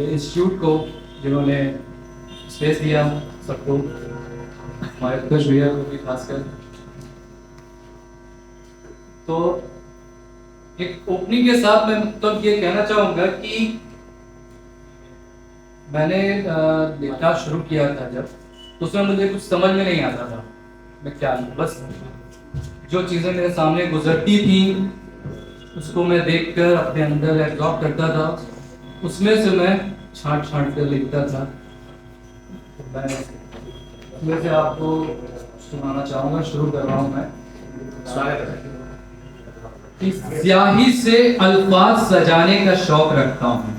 ये इंस्टीट्यूट को जिन्होंने स्पेस दिया, सबको, हमारे कुछ भैया को भी खासकर। तो एक ओपनिंग के साथ मैं मतलब ये कहना चाहूँगा कि मैंने लिखना शुरू किया था जब, तो उसमें मुझे कुछ समझ में नहीं आता था मैं क्या लिखूं। बस जो चीज़ें मेरे सामने गुजरती थी उसको मैं देखकर अपने अंदर एब्जॉर्ब करता था, उसमें से मैं छांट कर लिखता था। मैं उसमें से आपको सुनाना चाहूँगा, शुरू कर रहा हूँ मैं। स्याही से अल्फाज सजाने का शौक रखता हूँ।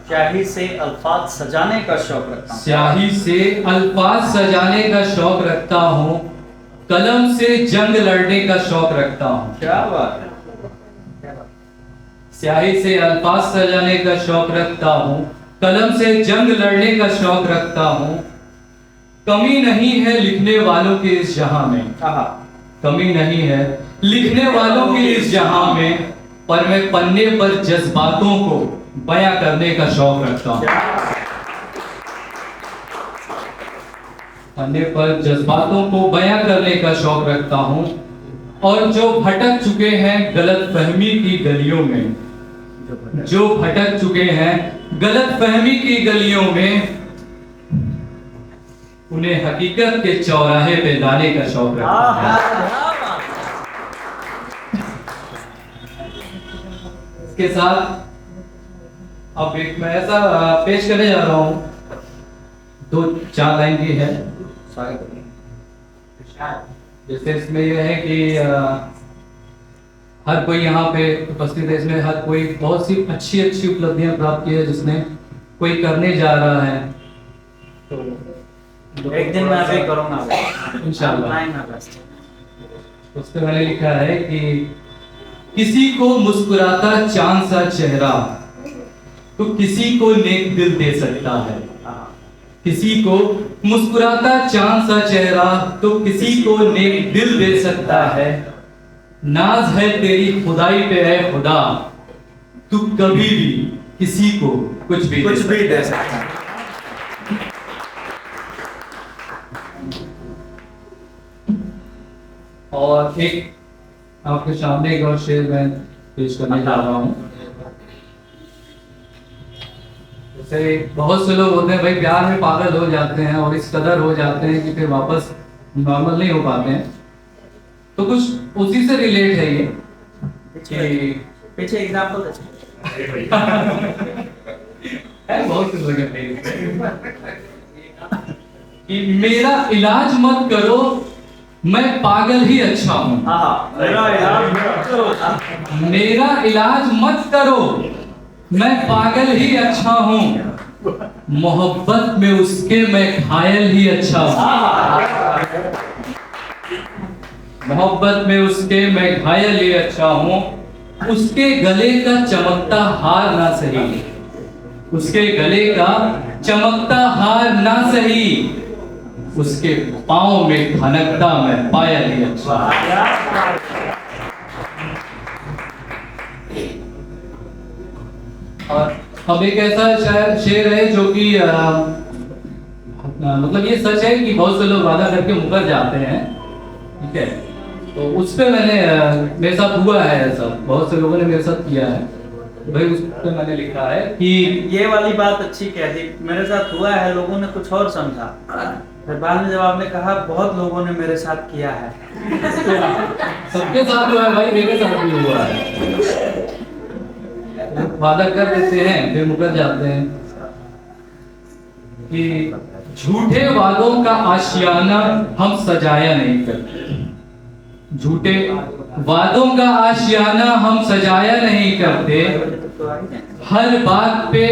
स्याही से अल्फाज सजाने का शौक रखता हूँ। स्याही से अल्फाज सजाने का शौक रखता हूँ, कलम से जंग लड़ने का शौक रखता हूँ। क्या बात है। स्याही से अल्फाज सजाने का शौक रखता हूँ, कलम से जंग लड़ने का शौक रखता हूँ। कमी नहीं है लिखने वालों के इस जहां में, कमी नहीं है लिखने वालों के इस जहां में, पर मैं पन्ने पर जज्बातों को बयां करने का शौक रखता हूँ। पन्ने पर जज्बातों को बयां करने का शौक रखता हूँ। और जो भटक चुके हैं गलत फहमी की गलियों में, जो भटक चुके हैं गलत फहमी की गलियों में, उन्हें हकीकत के चौराहे पे लाने का शौक रखता हूँ। इसके साथ अब एक मैं ऐसा पेश करने जा रहा हूँ, 2-4 लाइन की है। जैसे इसमें यह है कि हर कोई यहाँ पे उपस्थित है, इसमें हर कोई बहुत सी अच्छी उपलब्धियां प्राप्त की है, जिसने कोई करने जा रहा है। तो एक दिन मैं भी करूँगा इंशाल्लाह। उस पे मैंने लिखा है कि किसी को मुस्कुराता चांद सा चेहरा तो किसी को नेक दिल दे सकता है। किसी को मुस्कुराता चांद सा चेहरा तो किसी को नेक दिल दे सकता है। नाज है तेरी खुदाई पे है खुदा, तू कभी भी किसी को कुछ भी दे सकता है। और एक आपके सामने एक और शेर मैं पेश करने जा रहा हूँ। जैसे बहुत से लोग होते हैं भाई, प्यार में पागल हो जाते हैं और इस कदर हो जाते हैं कि फिर वापस नॉर्मल नहीं हो पाते हैं। तो कुछ उसी से रिलेट है ये कि पीछे एग्जांपल है बहुत कुछ लगे कि मेरा इलाज मत करो, मैं पागल ही अच्छा हूँ। मेरा इलाज मत करो, मैं पागल ही अच्छा हूँ। मोहब्बत में उसके मैं घायल ही अच्छा हूँ। मोहब्बत में उसके मैं घायल ही अच्छा हूँ। उसके गले का चमकता हार ना सही, उसके गले का चमकता हार ना सही, उसके पाँव में खनकता मैं पायल ही अच्छा। और अब एक ऐसा शेर है जो कि मतलब ये सच है कि बहुत से लोग वादा करके मुकर जाते हैं, ठीक है। तो उस पे मैंने मेरे साथ हुआ है ऐसा, बहुत से लोगों ने मेरे साथ किया है भाई। उस पे मैंने लिखा है कि ये वाली बात अच्छी कह दी, मेरे साथ हुआ है, लोगों ने कुछ और समझा, फिर बाद में जब आपने कहा बहुत लोगों ने मेरे साथ किया है। सबके साथ हुआ है भाई, मेरे साथ भी हुआ है। वादा कर देते हैं फिर मुकर जाते हैं कि झूठे वादों का आशियाना हम सजाया नहीं करते। झूठे वादों का आशियाना हम सजाया नहीं करते। हर बात पे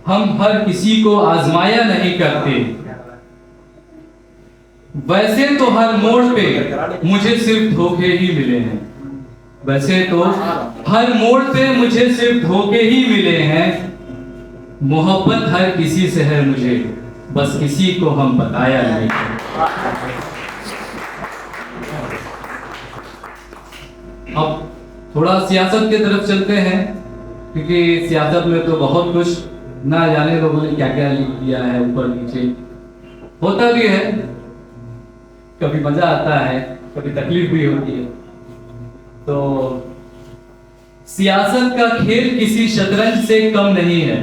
हम हर किसी को आजमाया नहीं करते। वैसे तो हर मोड़ पे मुझे सिर्फ धोखे ही मिले हैं। वैसे तो हर मोड़ पे मुझे सिर्फ धोखे ही मिले हैं। मोहब्बत हर किसी से है मुझे, बस किसी को हम बताया नहीं। अब थोड़ा सियासत की तरफ चलते हैं, क्योंकि सियासत में तो बहुत कुछ ना जाने लोगों ने क्या क्या लिख दिया है ऊपर नीचे। होता भी है, कभी मजा आता है, कभी तकलीफ भी होती है। तो सियासत का खेल किसी शतरंज से कम नहीं है।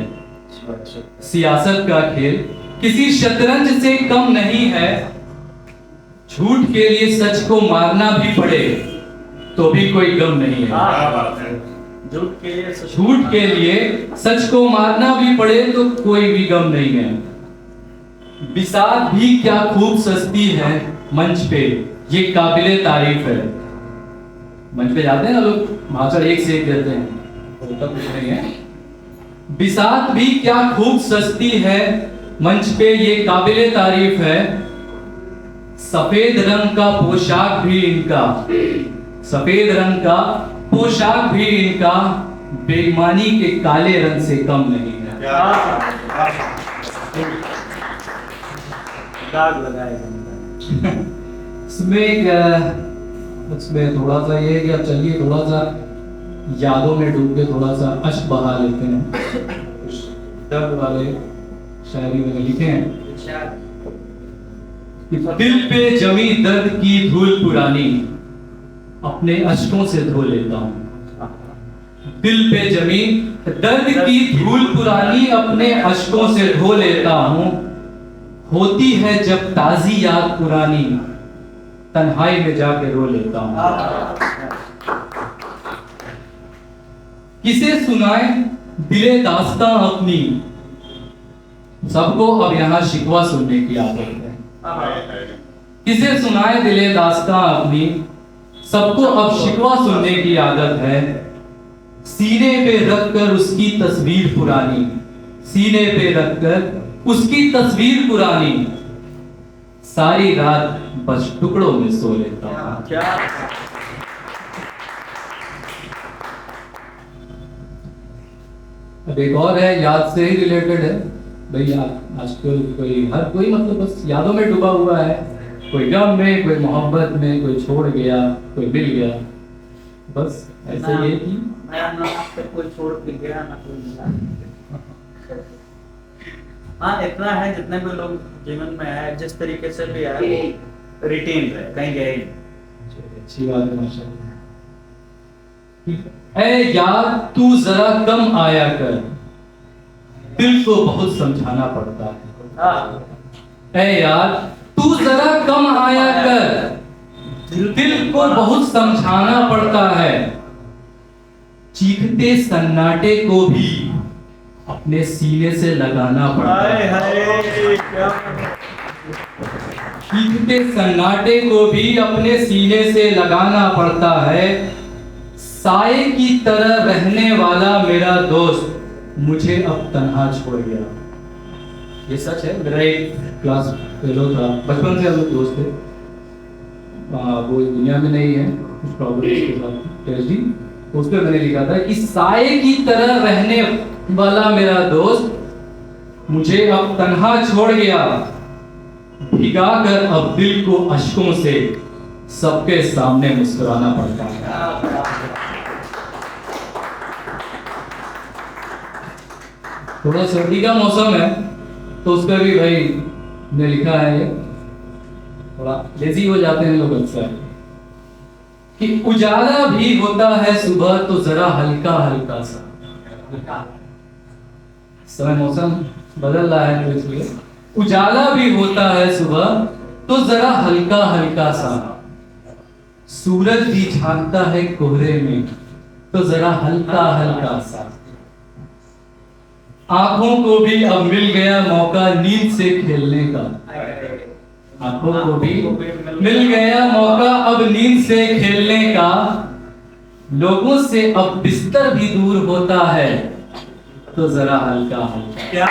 सियासत का खेल किसी शतरंज से कम नहीं है। झूठ के लिए सच को मारना भी पड़े तो भी कोई गम नहीं है। झूठ के लिए सच को मारना भी पड़े तो कोई भी गम नहीं है। बिसात भी क्या खूब सस्ती है मंच पे, ये काबिले तारीफ है। मंच पे जाते हैं ना लोग, भाषण एक से एक देते हैं, होता कुछ नहीं है। बिसात भी क्या खूब सस्ती है मंच पे, ये काबिले तारीफ है। सफेद रंग का पोशाक भी इनका, सफेद रंग का पोशाक भी इनका बेईमानी के काले रंग से कम नहीं है। दाग लगाएगा उसमें थोड़ा सा ये है कि अब चलिए थोड़ा सा यादों में डूब के थोड़ा सा अश्क बहा लेते हैं। दर्द वाले शायरी में लिखे हैं कि दिल पे जमी दर्द की धूल पुरानी, अपने अश्कों से धो लेता हूँ। दिल पे जमी दर्द की धूल पुरानी, अपने अश्कों से धो लेता हूँ। होती है जब ताजी याद पुरानी, तन्हाई में जाके रो लेता हूँ। किसे सुनाए दिले दास्तां अपनी, सबको अब यहाँ शिकवा सुनने की आदत है। किसे सुनाए दिले दास्तां अपनी, सबको अब शिकवा सुनने की आदत है। सीने पे रखकर उसकी तस्वीर पुरानी, सीने पे रखकर उसकी तस्वीर पुरानी, सारी रात बस टुकड़ों में सो लेता हूं। क्या अब एक और है, याद से ही रिलेटेड है भाई। आजकल हर कोई मतलब बस यादों में डूबा हुआ है। कोई गम में, कोई मोहब्बत में, कोई छोड़ गया, कोई मिल गया, बस ऐसे ही है कि कोई छोड़ के गया ना कोई मिला। हाँ, इतना है जितने भी लोग जीवन में है, जिस तरीके से भी है वो रिटेन रहे, कहीं गए। अच्छी बात है माशाल्लाह। ऐ यार तू जरा कम आया कर, दिल को बहुत समझाना पड़ता है। ऐ यार तू जरा कम आया कर, दिल को बहुत समझाना पड़ता है। चीखते सन्नाटे को भी अपने सीने से लगाना पड़ता है। चीखते सन्नाटे को भी अपने सीने से लगाना पड़ता है। साए की तरह रहने वाला मेरा दोस्त मुझे अब तन्हा छोड़ गया। ये सच है। मेरा एक क्लास फेलो था, बचपन से हम लोग दोस्त थे। वो दुनिया में नहीं है, कुछ प्रॉब्लम के साथ PhD, उस पर मैंने लिखा था कि साए की तरह रहने वाला मेरा दोस्त मुझे अब तन्हा छोड़ गया। भिगा कर अब दिल को अश्कों से सबके सामने मुस्कुराना पड़ता है। थोड़ा सर्दी का मौसम है तो उस पर भी भाई ने लिखा है, थोड़ा लेजी हो जाते हैं लोग अक्सर, कि उजाला भी होता है सुबह तो जरा हल्का हल्का सा। समय मौसम बदल रहा है तो इसलिए उजाला भी होता है सुबह तो जरा हल्का हल्का सा। सूरज भी झांकता है कोहरे में तो जरा हल्का हल्का सा। आंखों को भी अब मिल गया मौका नींद से खेलने का। आंखों को भी मिल गया मौका अब नींद से खेलने का। लोगों से अब बिस्तर भी दूर होता है तो जरा हल्का हल्का।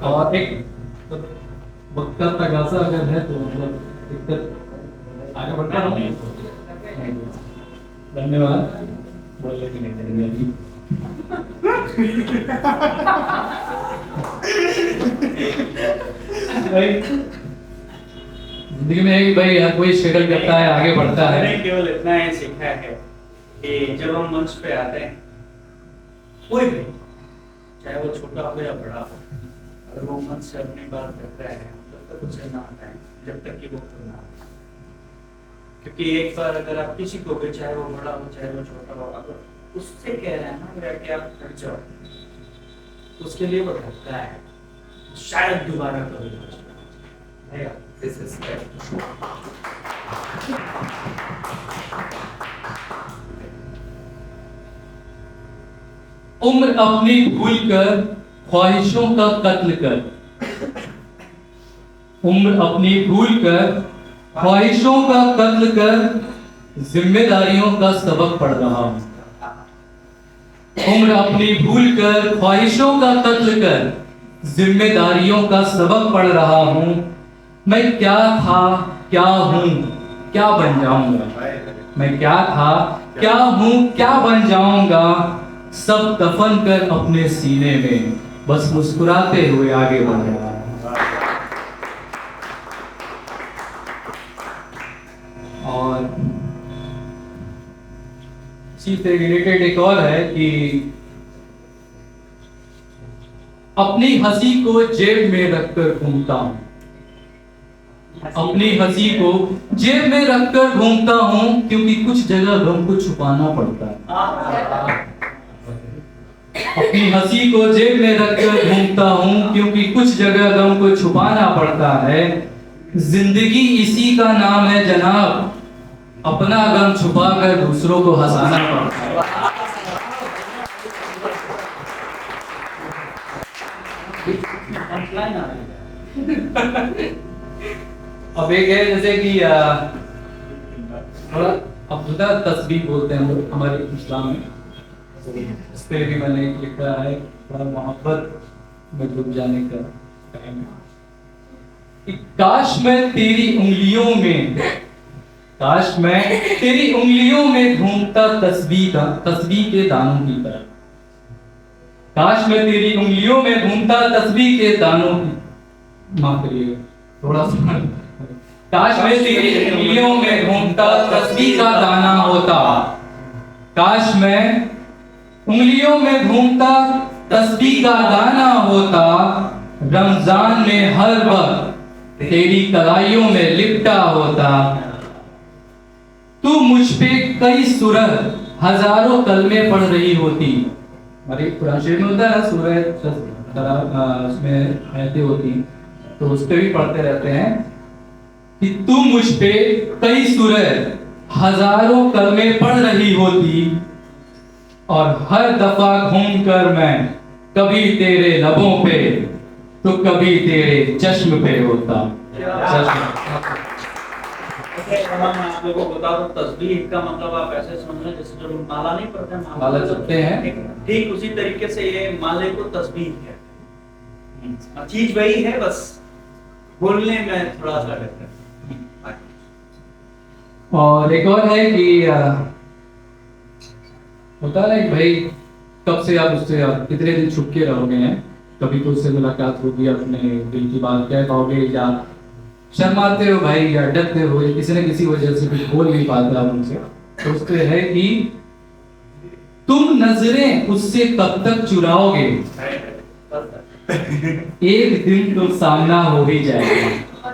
और एक वक्त का तकाजा अगर है तो मतलब दिक्कत आगे बढ़ता हूँ। धन्यवाद। बोलने की नहीं देंगे अभी। जिंदगी में भाई हर कोई स्ट्रगल करता है, आगे बढ़ता है। केवल इतना ही सीखा है कि जब हम मंच पे आते हैं, कोई भी, चाहे वो छोटा हो या बड़ा हो, अगर वो मंच से अपनी बात करता है तब तक उसे ना हटाएं जब तक कि वो खुद ना हटाए। क्योंकि एक बार अगर आप किसी को भी, चाहे वो बड़ा हो चाहे वो छोटा हो, अगर उससे कह रहे हैं ना मेरा कि आप हट जाओ, उसके लिए वो धक्का है, शायद दोबारा कभी ना हो। This is उम्र अपनी भूल कर ख्वाहिशों का कत्ल कर, उम्र अपनी भूल कर ख्वाहिशों का कत्ल कर, जिम्मेदारियों का सबक पढ़ रहा हूं। उम्र अपनी भूल कर ख्वाहिशों का कत्ल कर, जिम्मेदारियों का सबक पढ़ रहा हूं। मैं क्या था, क्या हूं, क्या बन जाऊंगा। मैं क्या था, क्या हूं, क्या बन जाऊंगा। सब दफन कर अपने सीने में, बस मुस्कुराते हुए आगे बढ़ रहा हूं। और इसी से रिलेटेड एक और है कि अपनी हंसी को जेब में रखकर घूमता हूं। अपनी हंसी को जेब में रखकर घूमता हूं, क्योंकि कुछ जगह गम को छुपाना पड़ता है। अपनी हंसी को जेब में रखकर घूमता हूं, क्योंकि कुछ जगह गम को छुपाना पड़ता है। जिंदगी इसी का नाम है जनाब, अपना गम छुपाकर दूसरों को हंसाना पड़ता है। अब एक है जैसे कि थोड़ा अब्दुल्ला तस्बीह बोलते हैं हम लोग हमारे इस्लाम में, इस पे भी मैंने लिखा है थोड़ा मोहब्बत में डूब जाने का टाइम है कि काश मैं तेरी उंगलियों में, काश मैं तेरी उंगलियों में घूमता तस्बीह के दानों की तरह। काश मैं तेरी उंगलियों में घूमता तस्बीह के दानों की, माफ करिए थोड़ा सा, काश मैं तेरी उंगलियों में घूमता तस्बीह का दाना होता। काश मैं उंगलियों में घूमता तस्बीह का दाना होता। रमजान में हर वक्त तेरी कलाइयों में लिपटा होता। तू मुझ पे कई सूरत हजारों कलमे पढ़ रही होती। हमारे कुरान शरीफ में होता है ना सूरह, उसमें आयतें होती, तो उस पे भी पढ़ते रहते हैं कि तू मुझ पे कई सूरत हजारों कलमे पढ़ रही होती, और हर दफा घूमकर मैं कभी तेरे लबों पे तो कभी तेरे चश्म पे होता। मैं आप लोगों को बता दूं, तस्बीह का मतलब आप ऐसे समझ लें जैसे जो लोग माला नहीं पढ़ते हैं, माला जपते हैं, ठीक उसी तरीके से ये माले को तस्बीह है। चीज वही है, बस बोलने में थोड़ा सा अलग है। और एक और है कि होता है कि भाई कब से आप उससे कितने दिन छुप के रहोगे हैं, कभी तो उससे मुलाकात होगी, अपने दिल की बात कह पाओगे, या शर्माते हो भाई, या डरते हो, या किसी न किसी वजह से कुछ बोल नहीं पाता उनसे। तो उससे है कि तुम नजरें उससे कब तक चुराओगे, एक दिन तो सामना हो ही जाएगा।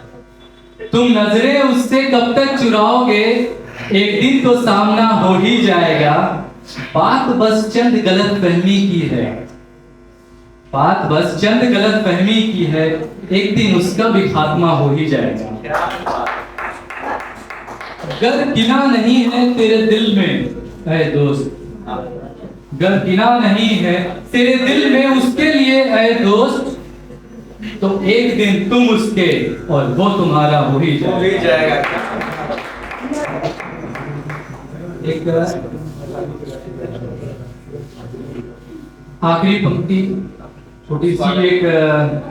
तुम नजरें उससे कब तक चुराओगे, एक दिन तो सामना हो ही जाएगा। बात बस चंद गलत फहमी की है, बात बस चंद गलत फहमी की है, एक दिन उसका भी खात्मा हो ही जाएगा। गर गिना नहीं है तेरे दिल में ऐ दोस्त, गर गिना नहीं है तेरे दिल में उसके लिए ऐ दोस्त, तो एक दिन तुम उसके और वो तुम्हारा हो ही जाएगा। एक आखिरी पंक्ति छोटी सी एक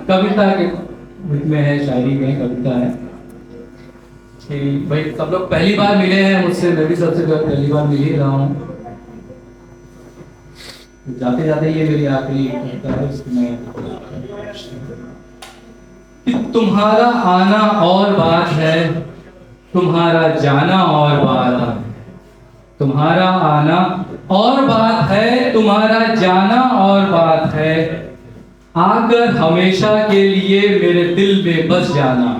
कविता के रूप में है, शायरी में कविता है कि भाई सब लोग पहली बार मिले हैं मुझसे, मैं भी सबसे पहली बार मिल ही रहा हूँ। जाते जाते ये मेरी आखिरी कविता है, इसमें कि तुम्हारा आना और बात है, तुम्हारा जाना और बात है, तुम्हारा आना और बात है, तुम्हारा जाना और बात है, आकर हमेशा के लिए मेरे दिल में बस जाना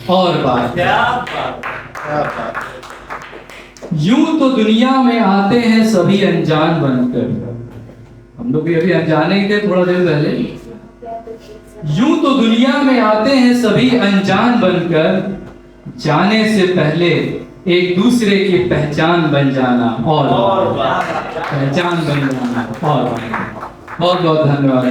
और बात है। क्या बात क्या बात है। यूं तो दुनिया में आते हैं सभी अनजान बनकर, हम लोग भी अभी अनजाने ही थे थोड़ा देर पहले। यूं तो दुनिया में आते हैं सभी अनजान बनकर, जाने से पहले एक दूसरे की पहचान बन जाना और पहचान बन जाना और बहुत बहुत धन्यवाद।